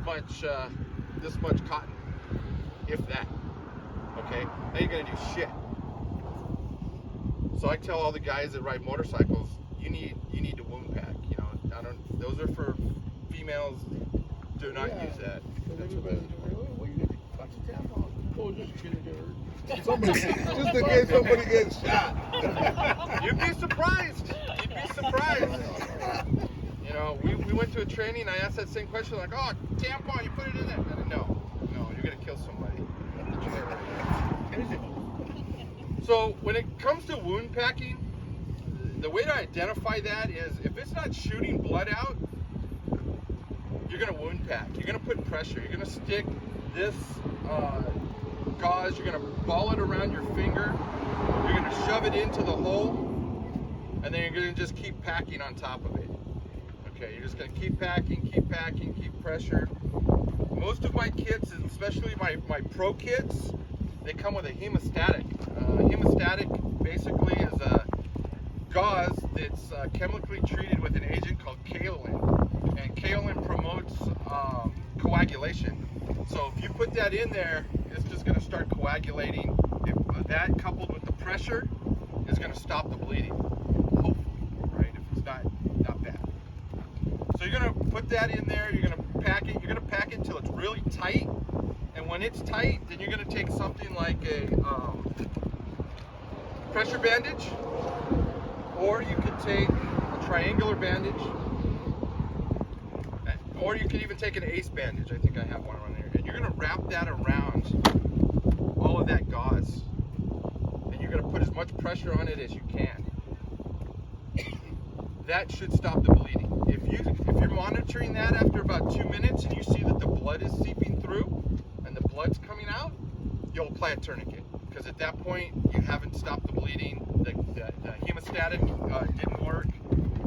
much cotton, if that. Okay, now you're gonna do shit. So I tell all the guys that ride motorcycles, you need to wound pack. You know, those are for females. Do not use that. That's what those are for. Oh, just in case somebody gets shot. You'd be surprised. You know, we went to a training. I asked that same question, like, oh, tampon, you put it in there. And no, you're gonna kill somebody at the trailer. So when it comes to wound packing, the way to identify that is if it's not shooting blood out, you're gonna wound pack. You're gonna put pressure. You're gonna stick this gauze. You're gonna ball it around your finger. You're gonna shove it into the hole, and then you're gonna just keep packing on top of it. Okay, you're just gonna keep packing, keep pressure. Most of my kits, especially my pro kits, they come with a hemostatic. Hemostatic basically is a gauze that's chemically treated with an agent called kaolin, and kaolin promotes coagulation. So if you put that in there, it's just going to start coagulating. If that coupled with the pressure is going to stop the bleeding, hopefully, right? If it's not bad. So you're going to put that in there. You're going to pack it. You're going to pack it until it's really tight. And when it's tight, then you're going to take something like a pressure bandage, or you could take a triangular bandage, or you could even take an ace bandage. I think I have one on there. And you're going to wrap that around all of that gauze, and you're going to put as much pressure on it as you can. That should stop the bleeding. If you're monitoring that after about 2 minutes and you see that the blood is seeping through and the blood's coming out, you'll apply a tourniquet, because at that point you haven't stopped the bleeding. The hemostatic didn't work,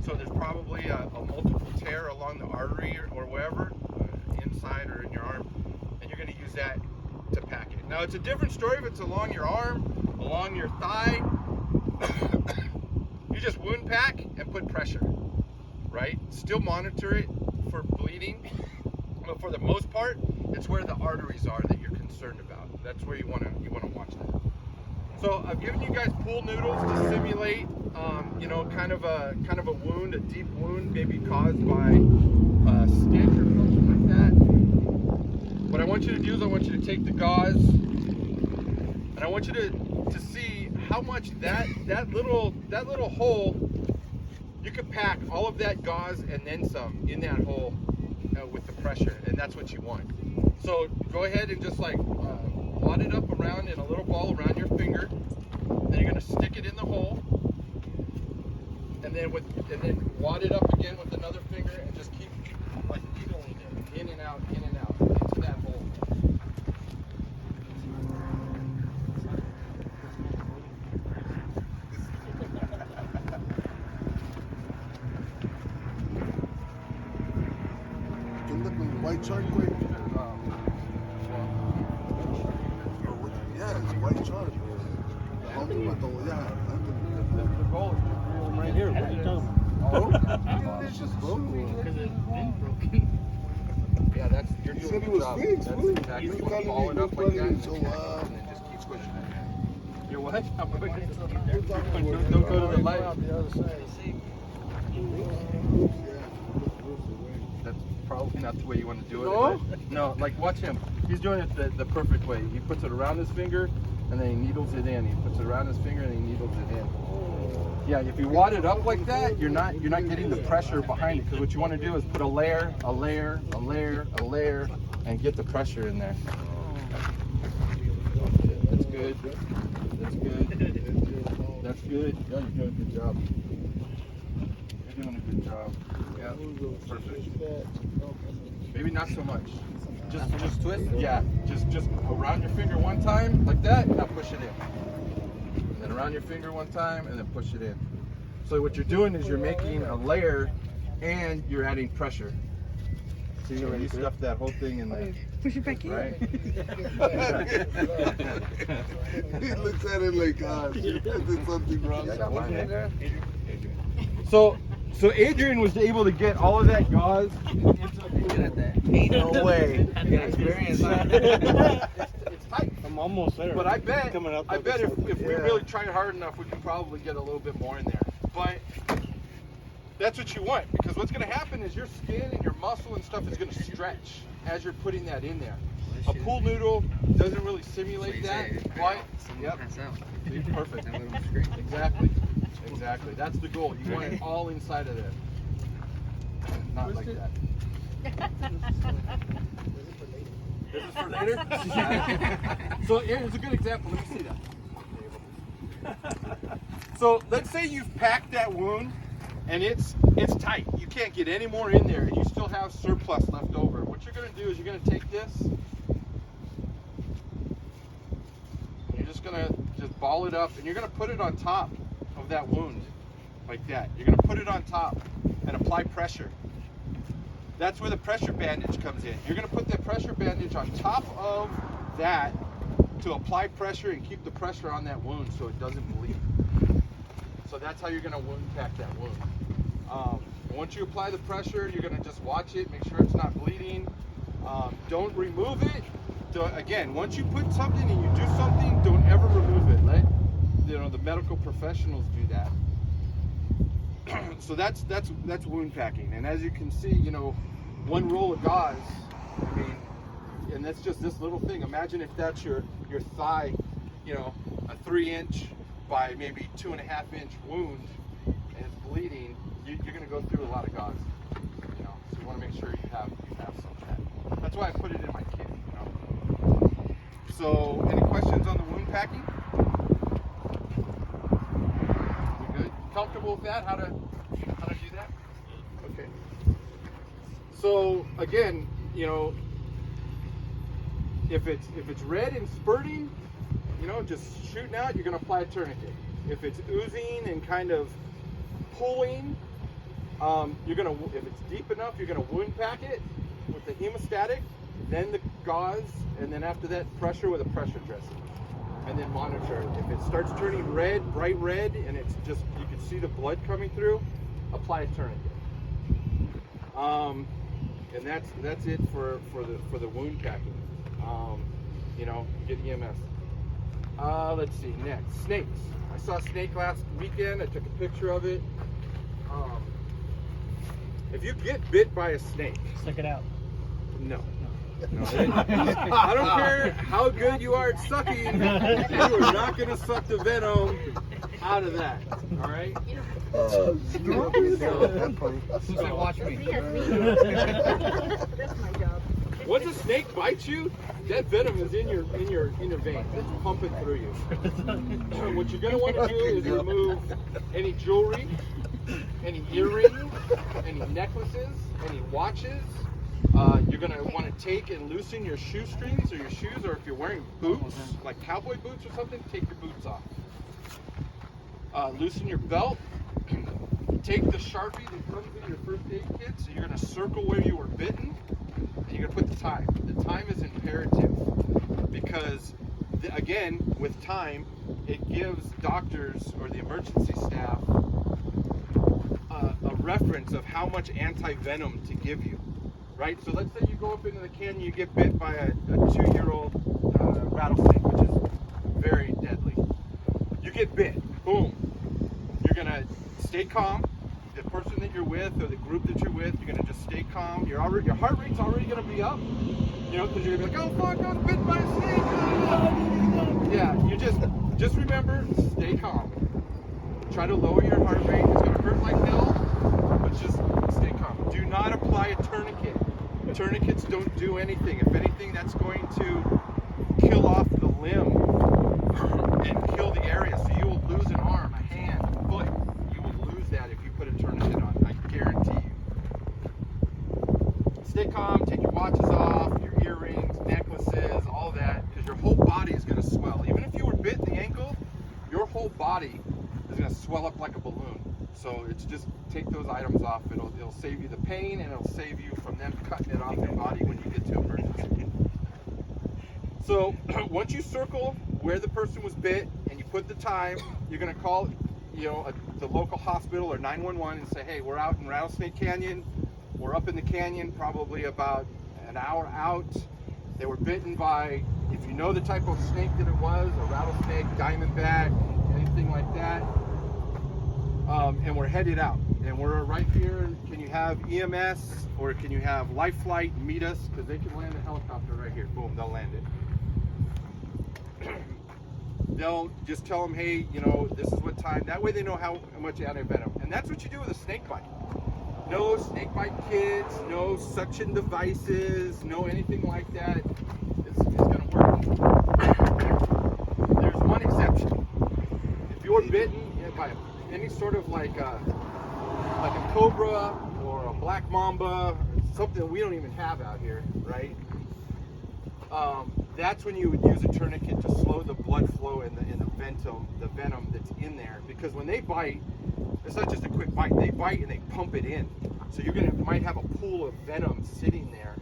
so there's probably a multiple tear along the artery or wherever, inside or in your arm, and you're going to use that to pack it. Now it's a different story if it's along your arm, along your thigh. You just wound pack and put pressure, right? Still monitor it for bleeding, but for the most part, it's where the arteries are that you're concerned about. That's where you want to watch that. So I've given you guys pool noodles to simulate, kind of a wound, a deep wound, maybe caused by a stick or something like that. What I want you to do is I want you to take the gauze, and I want you to see how much that little hole, you could pack all of that gauze and then some in that hole with the pressure, and that's what you want. So go ahead and just like wad it up around in a little ball around your finger. Then you're going to stick it in the hole, and then wad it up again with another finger, and just keep like needling it in and out into that hole. White chalk, quick. Yeah, it's white chalk. The goal is right here. What are you talking about? It's just broken. Because it's been broken. Yeah, you're doing a good job. Fixed, That's fool. exactly You what gotta ball it up like that, and so, then just keep pushing it. You're what? Don't go to the light. That's probably not the way you want to do it. No? No, like watch him. He's doing it the perfect way. He puts it around his finger, and then he needles it in. He puts it around his finger, and he needles it in. Yeah, if you wad it up like that, you're not getting the pressure behind it, because what you want to do is put a layer, and get the pressure in there. That's good. That's good. That's good. Yeah, you're doing a good job. You're doing a good job. Yeah, perfect. Maybe not so much. Just twist. Yeah, just around your finger one time like that. Now push it in. And then around your finger one time, and then push it in. So what you're doing is you're making a layer, and you're adding pressure. See, when you stuff that whole thing in there. Push it back in. Right? He looks at it like, I did something wrong. So Adrian was able to get all of that gauze into the good at that. Ain't no way. You got experience. It's tight. I'm almost there. But I bet if we Yeah. really tried hard enough, we could probably get a little bit more in there. But that's what you want, because what's going to happen is your skin and your muscle and stuff is going to stretch as you're putting that in there. A pool noodle doesn't really simulate that, but yep, perfect. Exactly, exactly. That's the goal. You want it all inside of there, not like that. This is for later. So here's a good example. Let me see that. So let's say you've packed that wound and it's tight. You can't get any more in there and you still have surplus left over. What you're going to do is you're going to take this. You're just going to ball it up and you're going to put it on top of that wound like that. You're going to put it on top and apply pressure. That's where the pressure bandage comes in. You're going to put that pressure bandage on top of that to apply pressure and keep the pressure on that wound so it doesn't bleed. So that's how you're going to wound pack that wound. Once you apply the pressure, you're going to just watch it, make sure it's not bleeding. Don't remove it. Again, once you put something and you do something, don't ever remove it. Let the medical professionals do that. So that's wound packing, and as you can see, one roll of gauze, I mean, and that's just this little thing. Imagine if that's your thigh, a 3-inch by maybe 2.5-inch wound, and it's bleeding. You're going to go through a lot of gauze, so you want to make sure you have some of that. That's why I put it in my kit. So, any questions on the wound packing? Comfortable with that? How to do that? Okay. So again, if it's red and spurting, just shooting out, you're gonna apply a tourniquet. If it's oozing and kind of pulling, if it's deep enough, you're gonna wound pack it with the hemostatic, then the gauze, and then after that, pressure with a pressure dressing. And then monitor it. If it starts turning red, bright red, and it's just, you can see the blood coming through, apply a tourniquet. And that's it for the wound packing. Get EMS. Let's see, next, snakes. I saw a snake last weekend. I took a picture of it. If you get bit by a snake, suck it out. No. I don't care how good you are at sucking, you are not going to suck the venom out of that. All right? Watch me. That's my job. Once a snake bites you, that venom is in your veins. It's pumping through you. What you're going to want to do is remove any jewelry, any earrings, any necklaces, any watches. You're going to want to take and loosen your shoestrings or your shoes, or if you're wearing boots, like cowboy boots or something, take your boots off. Loosen your belt. Take the Sharpie that comes in your first aid kit, so you're going to circle where you were bitten, and you're going to put the time. The time is imperative because, again, with time, it gives doctors or the emergency staff a reference of how much anti-venom to give you. Right, so let's say you go up into the canyon, you get bit by a 2-year-old rattlesnake, which is very deadly. You get bit, boom. You're gonna stay calm. The person that you're with or the group that you're with, you're gonna just stay calm. Your heart rate's already gonna be up, because you're gonna be like, oh fuck, I was bitten by a snake. Yeah, you just remember, stay calm. Try to lower your heart rate. It's gonna hurt like hell, but just stay calm. Do not apply a tourniquet. Tourniquets don't do anything. If anything, that's going to kill off the limb and kill the area. So you will lose an arm, a hand, a foot. You will lose that if you put a tourniquet on. I guarantee you. Stay calm. Take your watches off, your earrings, necklaces, all that, because your whole body is going to swell. Even if you were bit in the ankle, your whole body is going to swell up like a balloon. So it's just take those items off. It'll save you the pain, and it'll save you from them cutting it off your body when you get to emergency. So once you circle where the person was bit and you put the time, you're gonna call, the local hospital or 911 and say, hey, we're out in Rattlesnake Canyon. were up in the canyon, probably about an hour out. They were bitten by, if you know the type of snake that it was, a rattlesnake, diamondback, anything like that. And we're headed out. And we're right here. Can you have EMS or can you have Life Flight meet us? Because they can land a helicopter right here. Boom, they'll land it. They'll just tell them, hey, you know, this is what time. That way they know how much antivenom. And that's what you do with a snake bite. No snake bite kits, no suction devices, no anything like that. It's going to work. There's one exception. If you're bitten by any sort of like a cobra or a black mamba, something we don't even have out here, right? That's when you would use a tourniquet to slow the blood flow and the venom that's in there. Because when they bite, it's not just a quick bite. They bite and they pump it in. So you might have a pool of venom sitting there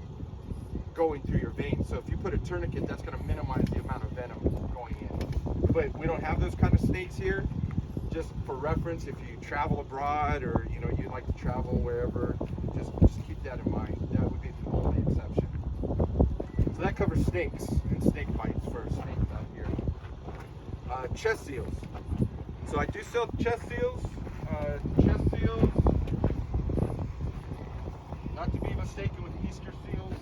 going through your veins. So if you put a tourniquet, that's going to minimize the amount of venom going in. But we don't have those kind of snakes here. Just for reference, if you travel abroad or you know you like to travel wherever, just keep that in mind. That would be the only exception. So that covers snakes and snake bites for snakes out here. Chest seals. So I do sell chest seals. Chest seals, not to be mistaken with Easter seals.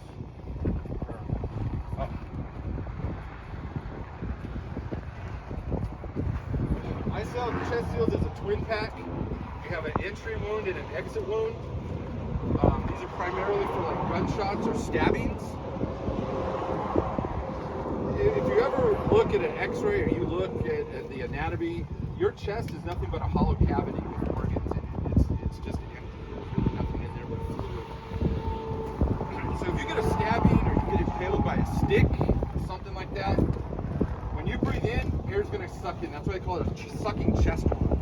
Oh. I sell chest seals as a twin pack. You have an entry wound and an exit wound. These are primarily for like gunshots or stabbings. If you ever look at an x-ray or you look at the anatomy, your chest is nothing but a hollow cavity with organs in it. It's just empty. There's really nothing in there but fluid. So if you get a stabbing or you get impaled by a stick or something like that, when you breathe in, air's going to suck in. That's why they call it a sucking chest wound.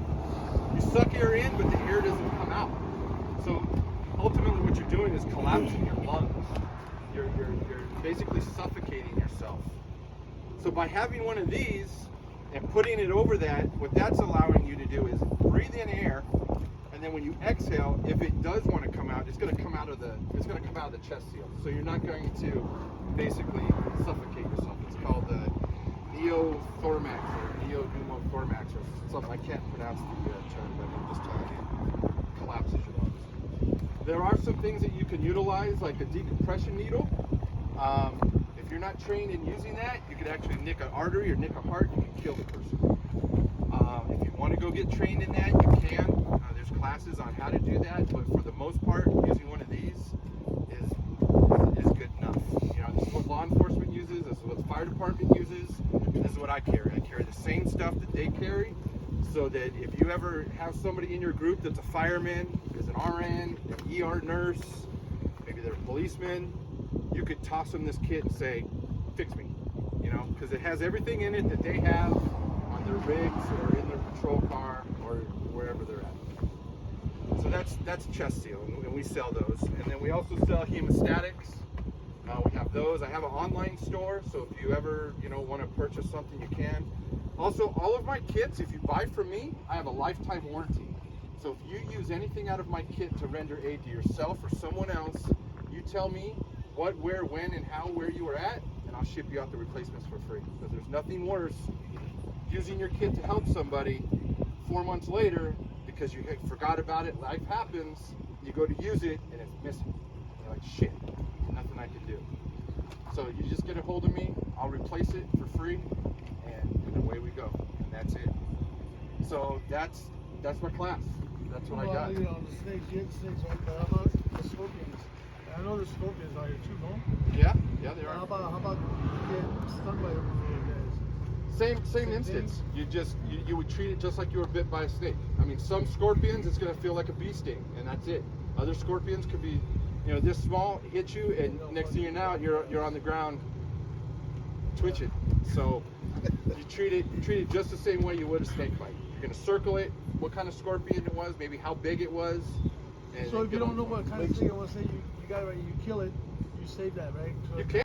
You suck air in, but the air doesn't come out. So ultimately what you're doing is collapsing your lungs. You're basically suffocating yourself. So by having one of these and putting it over that, what that's allowing you to do is breathe in air, and then when you exhale, if it does want to come out, it's going to come out of the chest seal. So you're not going to basically suffocate yourself. It's called the neothorax or neopneumothorax or something. I can't pronounce the term, but I'm just telling you, it collapses your lungs. There are some things that you can utilize, like a decompression needle. If you're not trained in using that, you could actually nick an artery or nick a heart, you can kill the person. If you want to go get trained in that, you can. There's classes on how to do that, but for the most part, using one of these is good enough. You know, this is what law enforcement uses, this is what the fire department uses, this is what I carry. I carry the same stuff that they carry, so that if you ever have somebody in your group that's a fireman, is an RN, an ER nurse, maybe they're a policeman, you could toss them this kit and say, fix me, you know, because it has everything in it that they have on their rigs or in their patrol car or wherever they're at. So that's chest seal, and we sell those. And then we also sell hemostatics. We have those. I have an online store, so if you ever, you know, want to purchase something, you can. Also, all of my kits, if you buy from me, I have a lifetime warranty. So if you use anything out of my kit to render aid to yourself or someone else, you tell me what, where, when, and how, where you were at, and I'll ship you out the replacements for free. Because there's nothing worse using your kit to help somebody 4 months later because you forgot about it, life happens, you go to use it, and it's missing. You're like, shit, nothing I can do. So you just get a hold of me, I'll replace it for free, and away we go. And that's it. So that's my class. That's what I got. On the snakes, you get snakes, right? But how about the scorpions? I know there's scorpions out here too, no? Yeah, they are. How about you get stung by one of those guys? Same instance. You would treat it just like you were bit by a snake. I mean, some scorpions it's going to feel like a bee sting, and that's it. Other scorpions could be, you know, this small, hit you, and next thing you know, you're on the ground twitching. So you treat it just the same way you would a snake bite. You're going to circle it, what kind of scorpion it was, maybe how big it was. And so if you don't know what kind of thing it was, say you got it right, you kill it, you save that, right? So you can.